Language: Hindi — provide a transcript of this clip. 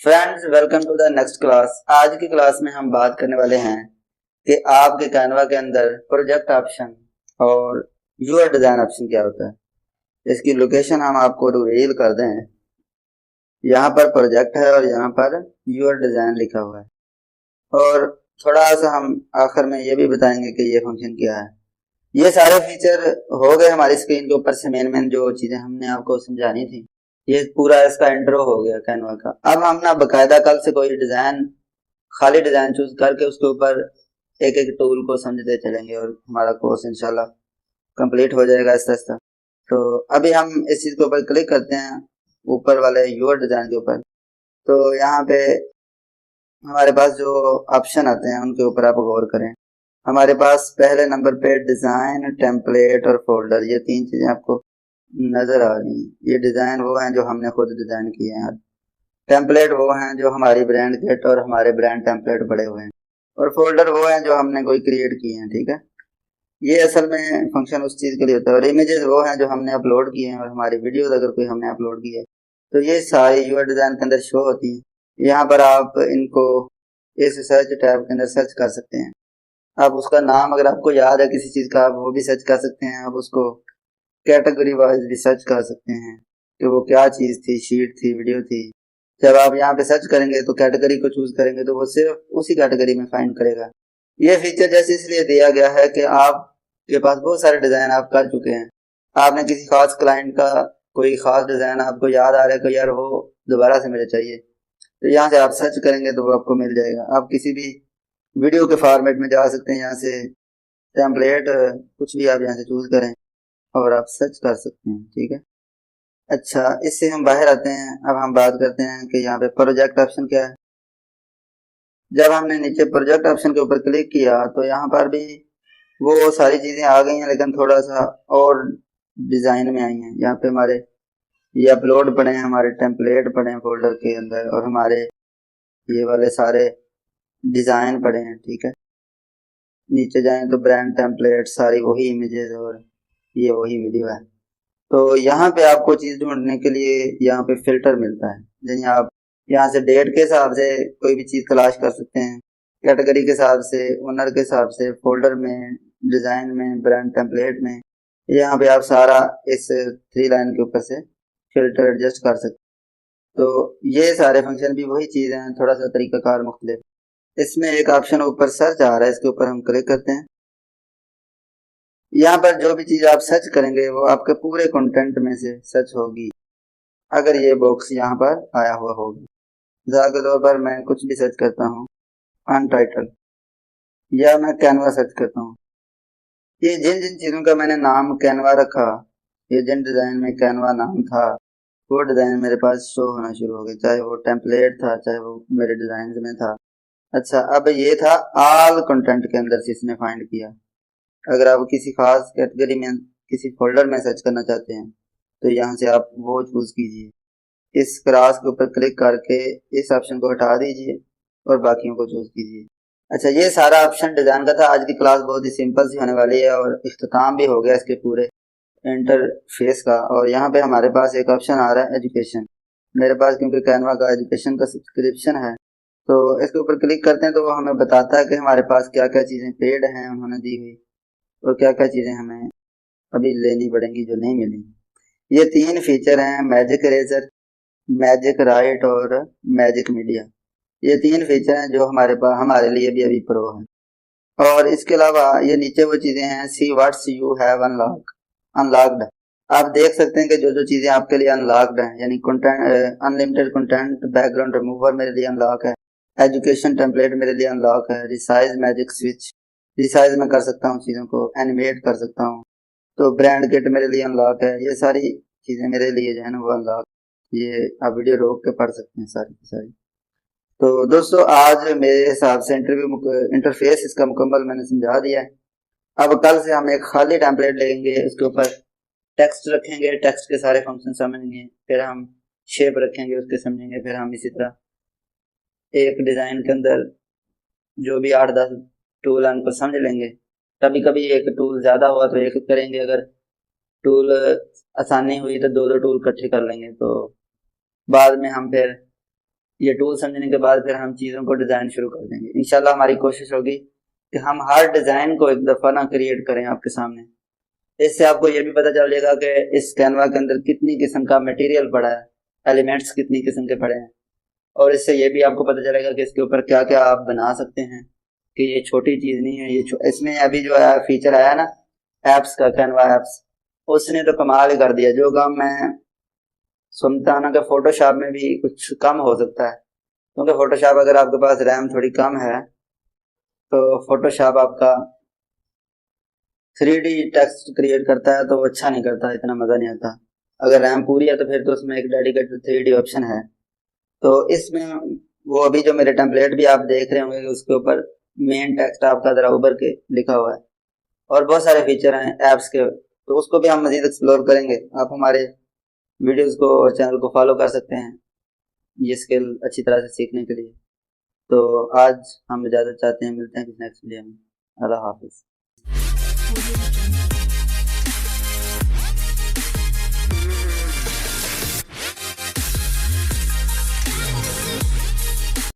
Friends, welcome to the next class. आज की क्लास में हम बात करने वाले हैं कि आपके कैनवा के अंदर प्रोजेक्ट ऑप्शन और यूआई डिजाइन ऑप्शन क्या होता है। इसकी लोकेशन हम आपको रिवील कर दें। यहाँ पर प्रोजेक्ट है और यहाँ पर यूआई डिजाइन लिखा हुआ है, और थोड़ा सा हम आखिर में ये भी बताएंगे कि ये फंक्शन क्या है। ये सारे फीचर हो गए हमारी स्क्रीन के ऊपर से मेन जो चीजें हमने आपको समझानी थी। ये पूरा इसका इंट्रो हो गया कैनवा का। अब हम ना बकायदा कल से कोई डिजाइन, खाली डिजाइन चूज करके उसके ऊपर एक एक टूल को समझते चलेंगे और हमारा कोर्स इंशाल्लाह कंप्लीट हो जाएगा आहिस्ता आहिस्ता। तो अभी हम इस चीज के ऊपर क्लिक करते हैं, ऊपर वाले यूआई डिजाइन के ऊपर। तो यहाँ पे हमारे पास जो ऑप्शन आते हैं उनके ऊपर आप गौर करें। हमारे पास पहले नंबर पे डिजाइन, टेम्पलेट और फोल्डर, ये तीन चीजें आपको नजर आ रही हैं। ये डिजाइन वो हैं जो हमने खुद डिजाइन किए हैं, टेम्पलेट वो हैं जो हमारी ब्रांड किट और हमारे ब्रांड टेम्पलेट बड़े हुए हैं, और फोल्डर वो हैं जो हमने कोई क्रिएट किए हैं। ठीक है, ये असल में फंक्शन उस चीज के लिए होता है। और इमेजेस वो हैं जो हमने अपलोड किए हैं, और हमारी वीडियोस अगर कोई हमने अपलोड की है तो ये सारी यूआई डिजाइन के अंदर शो होती है। यहाँ पर आप इनको इस सर्च टैब के अंदर सर्च कर सकते हैं। आप उसका नाम अगर आपको याद है किसी चीज का, आप वो भी सर्च कर सकते हैं। आप उसको कैटेगरी वाइज भी सर्च कर सकते हैं कि वो क्या चीज थी, शीट थी, वीडियो थी। जब आप यहाँ पे सर्च करेंगे तो कैटेगरी को चूज करेंगे तो वो सिर्फ उसी कैटेगरी में फाइंड करेगा। ये फीचर जैसे इसलिए दिया गया है कि आपके पास बहुत सारे डिजाइन आप कर चुके हैं। आपने किसी खास क्लाइंट का कोई खास डिजाइन आपको याद आ रहा है कि यार वो दोबारा से मुझे चाहिए, तो यहाँ से आप सर्च करेंगे तो वो आपको मिल जाएगा। आप किसी भी वीडियो के फॉर्मेट में जा सकते हैं, यहाँ से टेम्पलेट कुछ भी आप यहाँ से चूज करें और आप सर्च कर सकते हैं। ठीक है, अच्छा, इससे हम बाहर आते हैं। अब हम बात करते हैं कि यहाँ पे प्रोजेक्ट ऑप्शन क्या है। जब हमने नीचे प्रोजेक्ट ऑप्शन के ऊपर क्लिक किया तो यहाँ पर भी वो सारी चीजें आ गई हैं, लेकिन थोड़ा सा और डिजाइन में आई हैं। यहाँ पे हमारे ये अपलोड पड़े हैं, हमारे टेम्पलेट पड़े हैं फोल्डर के अंदर, और हमारे ये वाले सारे डिजाइन पड़े हैं। ठीक है, नीचे जाएं तो ब्रांड टेम्पलेट, सारी वही इमेजेस और ये वही वीडियो है। तो यहाँ पे आपको चीज ढूंढने के लिए यहाँ पे फिल्टर मिलता है, यानी आप यहाँ से डेट के हिसाब से कोई भी चीज तलाश कर सकते हैं, कैटेगरी के हिसाब से, ओनर के हिसाब से, फोल्डर में, डिजाइन में, ब्रांड टेम्पलेट में। यहाँ पे आप सारा इस 3 लाइन के ऊपर से फिल्टर एडजस्ट कर सकते हैं। तो ये सारे फंक्शन भी वही चीज है, थोड़ा सा तरीकाकार मुख्तलिफ। इसमें एक ऑप्शन ऊपर सर्च आ रहा है, इसके ऊपर हम क्लिक करते हैं। यहाँ पर जो भी चीज आप सर्च करेंगे वो आपके पूरे कंटेंट में से सर्च होगी। अगर ये बॉक्स यहाँ पर आया हुआ होगा, मिसाल के तौर पर मैं कुछ भी सर्च करता हूँ अनटाइटल, या मैं कैनवा सर्च करता हूँ, ये जिन जिन चीजों का मैंने नाम कैनवा रखा, ये जिन डिजाइन में कैनवा नाम था, वो डिजाइन मेरे पास शो होना शुरू हो गए, चाहे वो टेम्पलेट था, चाहे वो मेरे डिजाइन में था। अच्छा, अब ये था ऑल कंटेंट के अंदर से इसने फाइंड किया। अगर आप किसी खास कैटेगरी में, किसी फोल्डर में सर्च करना चाहते हैं तो यहाँ से आप वो चूज कीजिए। इस क्रॉस के ऊपर क्लिक करके इस ऑप्शन को हटा दीजिए और बाकियों को चूज कीजिए। अच्छा, ये सारा ऑप्शन डिजाइन का था। आज की क्लास बहुत ही सिंपल सी होने वाली है और इख्तिताम भी हो गया इसके पूरे इंटरफेस का। और यहाँ पे हमारे पास एक ऑप्शन आ रहा है एजुकेशन। मेरे पास क्योंकि कैनवा का एजुकेशन का सब्सक्रिप्शन है, तो इसके ऊपर क्लिक करते हैं तो वो हमें बताता है कि हमारे पास क्या क्या चीजें पेड हैं उन्होंने दी हुई, और क्या क्या चीजें हमें अभी लेनी पड़ेंगी जो नहीं मिली। ये 3 फीचर हैं, मैजिक इरेजर, मैजिक राइट और मैजिक मीडिया। ये 3 फीचर हैं जो हमारे पास, हमारे लिए भी अभी प्रो है। और इसके अलावा ये नीचे वो चीजें हैं, see what's you have unlocked. आप देख सकते हैं कि जो जो चीजें आपके लिए अनलॉक्ड हैं, यानी content, unlimited content, background remover मेरे लिए अनलॉक है, एजुकेशन टेम्पलेट मेरे लिए अनलॉक है, रिसाइज मैजिक स्विच, रिसाइज में कर सकता हूँ चीजों को, एनिमेट कर सकता हूँ, तो ब्रांड किट मेरे लिए अनलॉक है। ये सारी चीजें मेरे लिए जो है ना वो अनलॉक, ये आप वीडियो रोक के पढ़ सकते हैं सारी की सारी। तो दोस्तों, आज मेरे हिसाब से इंटरफेस इसका मुकम्मल मैंने समझा दिया है। अब कल से हम एक खाली टेम्पलेट लेंगे, उसके ऊपर टेक्स्ट रखेंगे, टेक्स्ट के सारे फंक्शन समझेंगे, फिर हम शेप रखेंगे उसके समझेंगे, फिर हम इसी तरह एक डिजाइन के अंदर जो भी 8-10 टूल उनको समझ लेंगे। कभी कभी एक टूल ज्यादा हुआ तो एक करेंगे, अगर टूल आसानी हुई तो 2-2 टूल इकट्ठे कर लेंगे। तो बाद में हम फिर ये टूल समझने के बाद फिर हम चीज़ों को डिज़ाइन शुरू कर देंगे। इंशाल्लाह हमारी कोशिश होगी कि हम हर डिज़ाइन को एक दफ़ा ना क्रिएट करें आपके सामने। इससे आपको ये भी पता चल जाएगा कि इस कैनवा के अंदर कितनी किस्म का मटेरियल पड़ा है, एलिमेंट्स कितनी किस्म के पड़े हैं, और इससे ये भी आपको पता चलेगा कि इसके ऊपर क्या क्या आप बना सकते हैं, कि ये छोटी चीज़ नहीं है। ये इसमें अभी जो है फीचर आया ना ऐप्स का, कैनवा ऐप्स, उसने तो कमाल ही कर दिया। जो काम मैं सुनता ना कि फोटोशॉप में भी कुछ कम हो सकता है, क्योंकि फोटोशॉप अगर आपके पास रैम थोड़ी कम है तो फोटोशॉप आपका 3D टेक्स्ट क्रिएट करता है तो वो अच्छा नहीं करता, इतना मज़ा नहीं आता। अगर रैम पूरी है तो फिर तो उसमें एक डेडिकेटेड 3D ऑप्शन है। तो इसमें वो अभी जो मेरे टेम्पलेट भी आप देख रहे होंगे उसके ऊपर मेन टेक्स्ट आपका ज़रा उभर के लिखा हुआ है, और बहुत सारे फीचर हैं ऐप्स के, तो उसको भी हम मज़ीद एक्सप्लोर करेंगे। आप हमारे वीडियोस को और चैनल को फॉलो कर सकते हैं ये स्किल अच्छी तरह से सीखने के लिए। तो आज हम इजाज़त चाहते हैं, मिलते हैं किसी नेक्स्ट वीडियो में। अल्लाह हाफिज़।